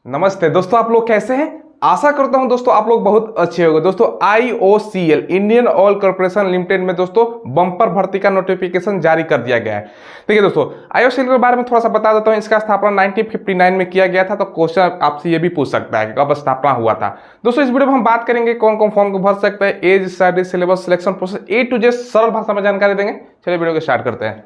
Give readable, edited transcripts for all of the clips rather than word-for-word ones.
नमस्ते दोस्तों, आप लोग कैसे हैं। आशा करता हूं दोस्तों आप लोग बहुत अच्छे होंगे। दोस्तों IOCL Indian oil corporation limited में दोस्तों बम्पर भर्ती का नोटिफिकेशन जारी कर दिया गया है। देखिए दोस्तों, IOCL के बारे में थोड़ा सा बता देता हूं। इसका स्थापना 1959 में किया गया था। तो क्वेश्चन आपसे ये भी पूछ सकता है कि कब स्थापना हुआ था। दोस्तों इस वीडियो में हम बात करेंगे कौन कौन फॉर्म को भर सकते हैं, age, salary, syllabus, selection process, A to Z सरल भाषा में जानकारी देंगे। चलिए वीडियो को स्टार्ट करते हैं।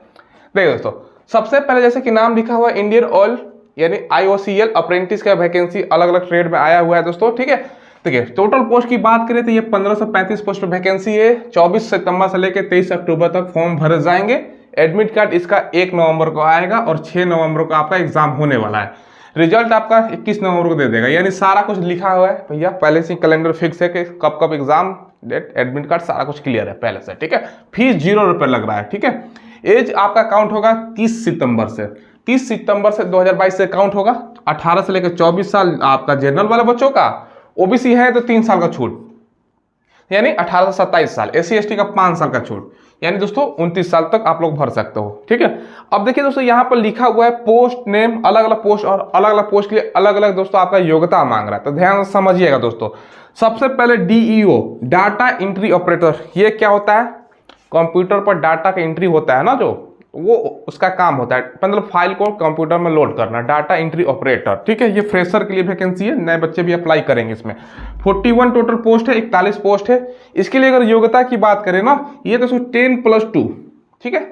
देखिए दोस्तों, सबसे पहले जैसे कि नाम लिखा हुआ है इंडियन ऑयल यानी IOCL अप्रेंटिस का वैकेंसी अलग अलग ट्रेड में आया हुआ है दोस्तों। ठीक है, देखिए टोटल पोस्ट की बात करें तो ये 1535 पोस्ट वैकेंसी है। 24 सितंबर से लेकर 23 अक्टूबर तक फॉर्म भरे जाएंगे। एडमिट कार्ड इसका 1 नवंबर को आएगा और 6 नवंबर को आपका एग्जाम होने वाला है। रिजल्ट आपका 21 नवंबर को दे देगा। यानी सारा कुछ लिखा हुआ है भैया, पहले से कैलेंडर फिक्स है कि कब कब एग्जाम, डेट, एडमिट कार्ड सारा कुछ क्लियर है पहले से। ठीक है, फीस 0 रुपये लग रहा है। ठीक है, एज आपका काउंट होगा 30 सितंबर से 2022 से काउंट होगा। 18 से लेकर 24 साल आपका जनरल वाले बच्चों का, ओबीसी है तो 3 साल का छूट यानी 18 से 27 साल, SC ST का 5 साल का छूट यानी दोस्तों 29 साल तक आप लोग भर सकते हो। ठीक है, अब देखिए दोस्तों यहाँ पर लिखा हुआ है पोस्ट नेम, अलग अलग पोस्ट और अलग अलग पोस्ट के लिए अलग अलग दोस्तों आपका योग्यता मांग रहा है। तो ध्यान से समझिएगा दोस्तों। सबसे पहले DEO डाटा एंट्री ऑपरेटर, ये क्या होता है? कंप्यूटर पर डाटा का एंट्री होता है ना, जो वो उसका काम होता है, मतलब फाइल को कंप्यूटर में लोड करना, डाटा एंट्री ऑपरेटर। ठीक है, ये फ्रेशर के लिए वैकेंसी है, नए बच्चे भी अप्लाई करेंगे इसमें। 41 टोटल पोस्ट है, 41 पोस्ट है। इसके लिए अगर योग्यता की बात करें ना, ये दोस्तों 10+2, ठीक है,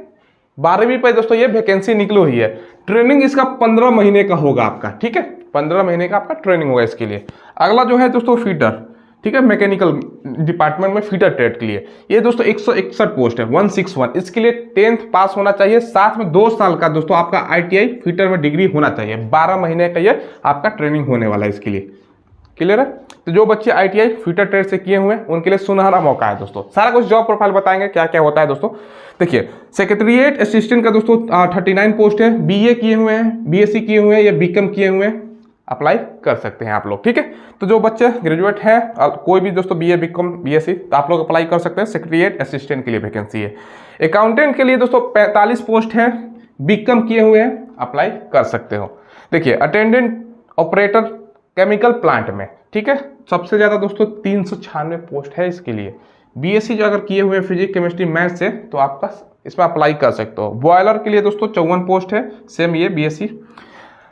12वीं पर दोस्तों ये वैकेंसी निकली हुई है। ट्रेनिंग इसका 15 महीने का होगा आपका। ठीक है, 15 महीने का आपका ट्रेनिंग होगा इसके लिए। अगला जो है दोस्तों फीटर, ठीक है, मैकेनिकल डिपार्टमेंट में फीटर ट्रेड के लिए ये दोस्तों 161 पोस्ट है, 161। इसके लिए 10th पास होना चाहिए, साथ में 2 साल का दोस्तों आपका ITI फीटर में डिग्री होना चाहिए। 12 महीने का ये आपका ट्रेनिंग होने वाला है इसके लिए। क्लियर है? तो जो बच्चे ITI फीटर ट्रेड से किए हुए हैं उनके लिए सुनहरा मौका है दोस्तों। सारा कुछ जॉब प्रोफाइल बताएंगे क्या क्या होता है दोस्तों। देखिए, सेक्रेटरीट असिस्टेंट का दोस्तों 39 पोस्ट है। BA किए हुए हैं, BSc किए हुए हैं या BCom किए हुए हैं, अप्लाई कर सकते हैं आप लोग। ठीक है, तो जो बच्चे ग्रेजुएट हैं, कोई भी दोस्तों BA BCom BSc, तो आप लोग अप्लाई कर सकते हैं। सेक्रेटरीट असिस्टेंट के लिए वैकेंसी है। अकाउंटेंट के लिए दोस्तों 45 पोस्ट है, BCom किए हुए हैं, अप्लाई कर सकते हो। देखिए, अटेंडेंट ऑपरेटर केमिकल प्लांट में, ठीक है, सबसे ज्यादा दोस्तों 396 पोस्ट है इसके लिए। BSc जो अगर किए हुए हैं फिजिक्स केमिस्ट्री मैथ से, तो आपका इसमें अप्लाई कर सकते हो। बॉयलर के लिए दोस्तों 54 पोस्ट है, सेम ये BSc।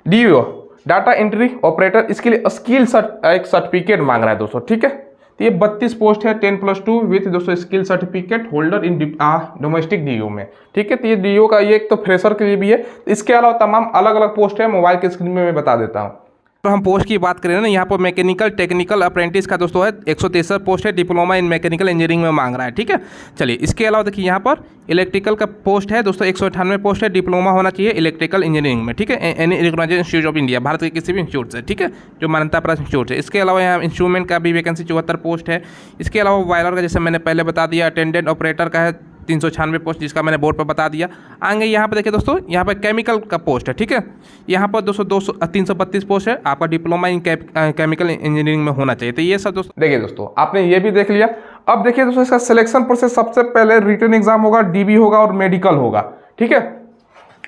DO data entry operator, इसके लिए स्किल एक सर्टिफिकेट मांग रहा है दोस्तों। ठीक है, तो ये 32 पोस्ट है, 10+2 विथ दोस्तों skill certificate holder in domestic DO में। ठीक है, तो ये DO का ये एक तो फ्रेशर के लिए भी है। इसके अलावा तमाम अलग अलग पोस्ट है, मोबाइल के स्क्रीन में मैं बता देता हूँ। तो हम पोस्ट की बात करें ना, यहाँ पर मैकेनिकल टेक्निकल अप्रेंटिस का दोस्तों है 163 पोस्ट है, डिप्लोमा इन मैकेनिकल इंजीनियरिंग में मांग रहा है। ठीक है, चलिए इसके अलावा देखिए यहाँ पर इलेक्ट्रिकल का पोस्ट है दोस्तों 198 पोस्ट है, डिप्लोमा होना चाहिए इलेक्ट्रिकल इंजीनियरिंग में। ठीक है, any recognised institute of India, Bharat के किसी भी इंस्टीट्यूट से, ठीक है, जो मान्यता प्राप्त इंस्टीट्यूट है। इसके अलावा यहाँ इंस्ट्रूमेंट का भी वैकेंसी 74 पोस्ट है। इसके अलावा वायलर का जैसे मैंने पहले बता दिया, अटेंडेंट ऑपरेटर का है 396 पोस्ट, जिसका मैंने बोर्ड पर बता दिया। आगे यहाँ पर देखिए दोस्तों, यहाँ पर केमिकल का पोस्ट है। ठीक है, यहाँ पर दोस्तों 332 पोस्ट है, आपका डिप्लोमा इन केमिकल इंजीनियरिंग में होना चाहिए। तो ये सब दोस्तों देखिए दोस्तों, आपने ये भी देख लिया। अब देखिए दोस्तों, इसका सिलेक्शन प्रोसेस सबसे पहले रिटन एग्जाम होगा, DB होगा और मेडिकल होगा। ठीक है,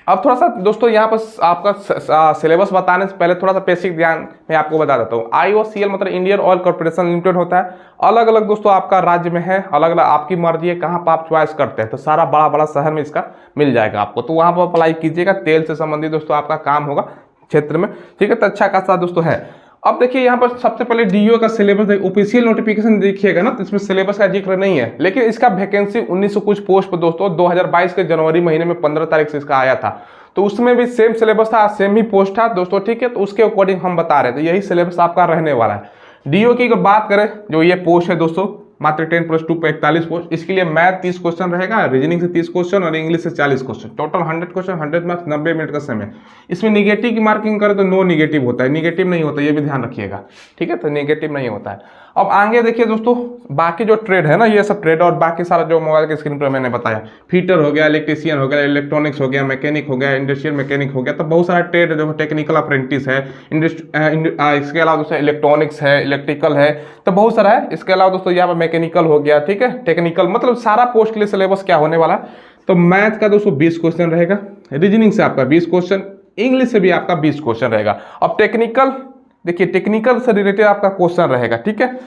अब थोड़ा सा दोस्तों यहाँ पर आपका सिलेबस बताने से पहले थोड़ा सा बेसिक ध्यान मैं आपको बता देता हूँ। IOCL मतलब इंडियन ऑयल कॉर्पोरेशन लिमिटेड होता है। अलग अलग दोस्तों आपका राज्य में है, अलग अलग आपकी मर्जी है कहाँ पर आप चॉइस करते हैं। तो सारा बड़ा बड़ा शहर में इसका मिल जाएगा आपको, तो वहाँ पर अप्लाई कीजिएगा। तेल से संबंधित दोस्तों आपका काम होगा क्षेत्र में। ठीक है, तो अच्छा खासा दोस्तों है। अब देखिए यहाँ पर सबसे पहले DO का सिलेबस, ऑफिशियल नोटिफिकेशन देखिएगा ना, तो इसमें सिलेबस का जिक्र नहीं है, लेकिन इसका वैकेंसी 1900 कुछ पोस्ट पर दोस्तों 2022 के जनवरी महीने में 15 तारीख से इसका आया था। तो उसमें भी सेम सिलेबस था, सेम ही पोस्ट था दोस्तों। ठीक है, तो उसके अकॉर्डिंग हम बता रहे थे, यही सिलेबस आपका रहने वाला है। DO की अगर बात करें, जो ये पोस्ट है दोस्तों मात्र 10+2 पर 41 पोस्ट। इसके लिए मैथ 30 क्वेश्चन रहेगा, रीजनिंग से 30 क्वेश्चन और इंग्लिश से 40 question, total 100 question, 100 marks, 90 minute का समय। इसमें निगेटिव की मार्किंग करें तो नो निगेटिव होता है, निगेटिव नहीं होता, ये भी ध्यान रखिएगा। ठीक है, तो निगेटिव नहीं होता है। अब आगे देखिए दोस्तों, बाकी जो ट्रेड है ना, ये सब ट्रेड और बाकी सारा जो मोबाइल के स्क्रीन पर मैंने बताया, फीटर हो गया, इलेक्ट्रीशियन हो गया, इलेक्ट्रॉनिक्स हो गया, मैकेनिक हो गया, इंडस्ट्रियल मैकेनिक हो गया, तो बहुत सारा ट्रेड है। जो टेक्निकल अप्रेंटिस है, इसके अलावा दोस्तों इलेक्ट्रॉनिक्स है, इलेक्ट्रिकल है, तो बहुत सारा है। इसके अलावा दोस्तों यहाँ पर मैकेनिकल हो गया। ठीक है, टेक्निकल मतलब सारा पोस्ट के लिए सिलेबस क्या होने वाला है। तो मैथ का दोस्तों 20 क्वेश्चन रहेगा, रीजनिंग से आपका 20 क्वेश्चन, इंग्लिश से भी आपका 20 क्वेश्चन रहेगा। अब टेक्निकल देखिए टेक्निकल से रिलेटेड आपका क्वेश्चन रहेगा, ठीक है।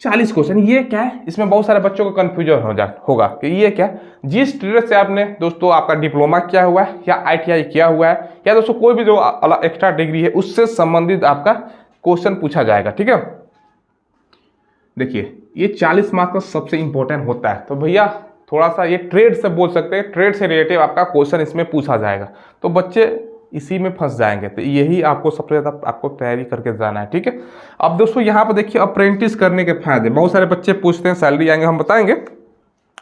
40 क्वेश्चन। ये क्या है, इसमें बहुत सारे बच्चों को कंफ्यूजन होगा कि ये क्या है। जिस ट्रेड से आपने दोस्तों आपका डिप्लोमा किया हुआ है या ITI किया हुआ है या दोस्तों कोई भी जो एक्स्ट्रा डिग्री है उससे संबंधित आपका क्वेश्चन पूछा जाएगा, ठीक है। देखिए ये 40 मार्क्स का सबसे इंपॉर्टेंट होता है, तो भैया थोड़ा सा ये ट्रेड से बोल सकते हैं, ट्रेड से रिलेटेड आपका क्वेश्चन इसमें पूछा जाएगा, तो बच्चे इसी में फंस जाएंगे। तो यही आपको सबसे ज़्यादा आपको तैयारी करके जाना है, ठीक है। अब दोस्तों यहाँ पर देखिए अप्रेंटिस करने के फायदे, बहुत सारे बच्चे पूछते हैं सैलरी आएंगे, हम बताएंगे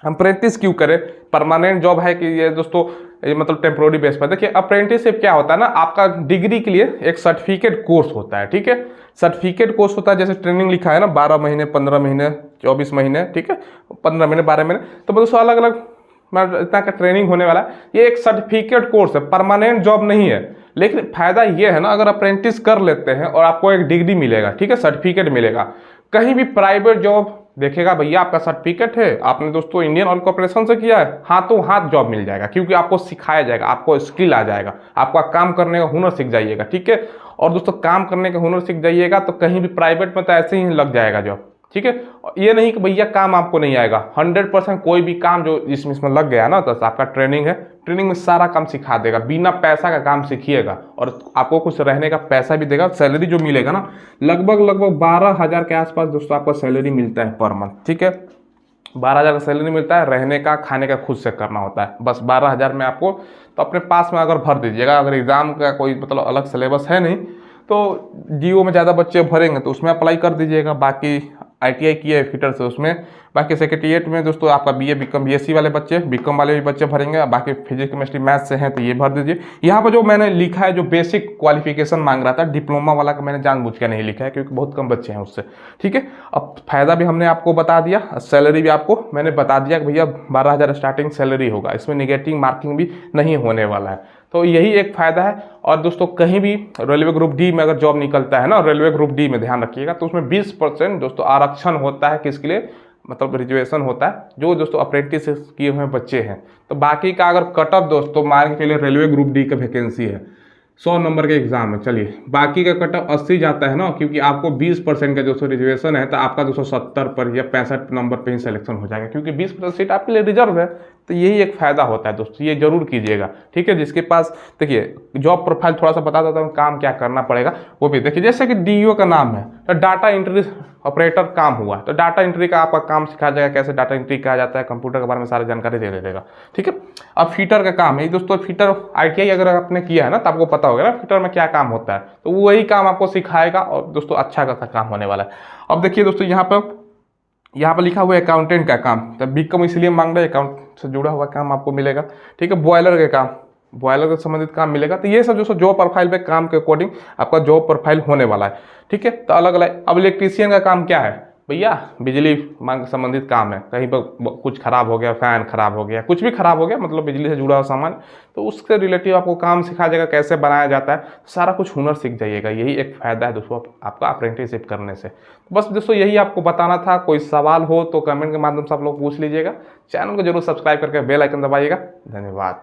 अप्रेंटिस क्यों करें, परमानेंट जॉब है कि ये दोस्तों ये मतलब टेम्प्रोरी बेस पर। देखिए अप्रेंटिसशिप क्या होता है ना, आपका डिग्री के लिए एक सर्टिफिकेट कोर्स होता है, ठीक है। सर्टिफिकेट कोर्स होता है, जैसे ट्रेनिंग लिखा है ना 12 महीने 15 महीने 24 महीने, ठीक है, 15 महीने 12 महीने, तो दोस्तों अलग अलग इतना का ट्रेनिंग होने वाला है। ये एक सर्टिफिकेट कोर्स है, परमानेंट जॉब नहीं है। लेकिन फायदा ये है ना, अगर अप्रेंटिस कर लेते हैं और आपको एक डिग्री मिलेगा, ठीक है, सर्टिफिकेट मिलेगा, कहीं भी प्राइवेट जॉब देखेगा भैया आपका सर्टिफिकेट है, आपने दोस्तों इंडियन ऑयल कॉर्पोरेशन से किया है, हाथों हाथ जॉब मिल जाएगा, क्योंकि आपको सिखाया जाएगा, आपको स्किल आ जाएगा, आपका काम करने का हुनर सीख जाइएगा, ठीक है। और दोस्तों काम करने का हुनर सीख जाइएगा तो कहीं भी प्राइवेट में तो ऐसे ही लग जाएगा जॉब, ठीक है। ये नहीं कि भैया काम आपको नहीं आएगा, 100% कोई भी काम जो इसमें लग गया ना, तो आपका ट्रेनिंग है, ट्रेनिंग में सारा काम सिखा देगा, बिना पैसा का काम सीखिएगा और आपको कुछ रहने का पैसा भी देगा। सैलरी जो मिलेगा ना लगभग 12,000 के आसपास दोस्तों आपको सैलरी मिलता है पर मंथ, ठीक है। 12,000 का सैलरी मिलता है, रहने का खाने का खुद से करना होता है, बस 12,000 में आपको तो अपने पास में अगर भर दीजिएगा। अगर एग्जाम का कोई मतलब अलग सिलेबस है नहीं तो DO में ज़्यादा बच्चे भरेंगे तो उसमें अप्लाई कर दीजिएगा। बाकी ITI किया है फिटर से उसमें, बाकी सेक्रेटरीट में दोस्तों आपका BA BCom BSc वाले बच्चे, BCom वाले भी बच्चे भरेंगे, बाकी फिजिक्स केमिस्ट्री मैथ्स से हैं तो ये भर दीजिए। यहाँ पर जो मैंने लिखा है जो बेसिक क्वालिफिकेशन मांग रहा था डिप्लोमा वाला का, मैंने जानबूझ के नहीं लिखा है क्योंकि बहुत कम बच्चे हैं उससे, ठीक है। अब फायदा भी हमने आपको बता दिया, सैलरी भी आपको मैंने बता दिया कि भैया 12,000 स्टार्टिंग सैलरी होगा, इसमें निगेटिव मार्किंग भी नहीं होने वाला है, तो यही एक फायदा है। और दोस्तों कहीं भी रेलवे ग्रुप डी में अगर जॉब निकलता है ना, रेलवे ग्रुप डी में ध्यान रखिएगा, तो उसमें 20% दोस्तों आरक्षण होता है, किसके लिए, मतलब रिजर्वेशन होता है जो दोस्तों अप्रेंटिस किए हुए बच्चे हैं। तो बाकी का अगर कट ऑफ दोस्तों मान के लिए रेलवे ग्रुप डी का वैकेंसी है 100 नंबर के एग्जाम में, चलिए बाकी का कट ऑफ 80 जाता है ना, क्योंकि आपको 20% का दोस्तों रिजर्वेशन है, तो आपका 270 पर या 65 नंबर पे ही सिलेक्शन हो जाएगा, क्योंकि 20% सीट आपके लिए रिजर्व है। तो यही एक फायदा होता है दोस्तों, ये जरूर कीजिएगा, ठीक है। जिसके पास देखिए जॉब प्रोफाइल थोड़ा सा बता देता हूँ, काम क्या करना पड़ेगा वो भी देखिए। जैसे कि DO का नाम है तो डाटा एंट्री ऑपरेटर काम हुआ, तो डाटा एंट्री का आपका काम सिखाया जाएगा, कैसे डाटा एंट्री किया जाता है, कंप्यूटर के बारे में सारी जानकारी दे देगा, ठीक है। अब फीटर का काम है दोस्तों, फीटर ITI अगर आपने किया है ना तो आपको पता होगा ना फीटर में क्या काम होता है, तो वही काम आपको सिखाएगा और दोस्तों अच्छा खासा काम होने वाला है। अब देखिए दोस्तों यहाँ पर लिखा हुआ है अकाउंटेंट का काम, तो BCom इसलिए मांग रहे हैं, अकाउंट से जुड़ा हुआ काम आपको मिलेगा, ठीक है। बॉयलर के काम, बॉयलर से संबंधित काम मिलेगा। तो ये सब जो जॉब प्रोफाइल पे काम के अकॉर्डिंग आपका जॉब प्रोफाइल होने वाला है, ठीक है। तो अलग अलग। अब इलेक्ट्रीशियन का काम क्या है भैया, बिजली मांग संबंधित काम है, कहीं पर कुछ खराब हो गया, फैन खराब हो गया, कुछ भी खराब हो गया, मतलब बिजली से जुड़ा हुआ सामान, तो उससे रिलेटिव आपको काम सिखाया जाएगा, कैसे बनाया जाता है, सारा कुछ हुनर सीख जाइएगा। यही एक फायदा है दोस्तों आपका अप्रेंटिसशिप करने से। बस दोस्तों यही आपको बताना था। कोई सवाल हो तो कमेंट के माध्यम से आप लोग पूछ लीजिएगा। चैनल को जरूर सब्सक्राइब करके बेल आइकन दबाइएगा। धन्यवाद।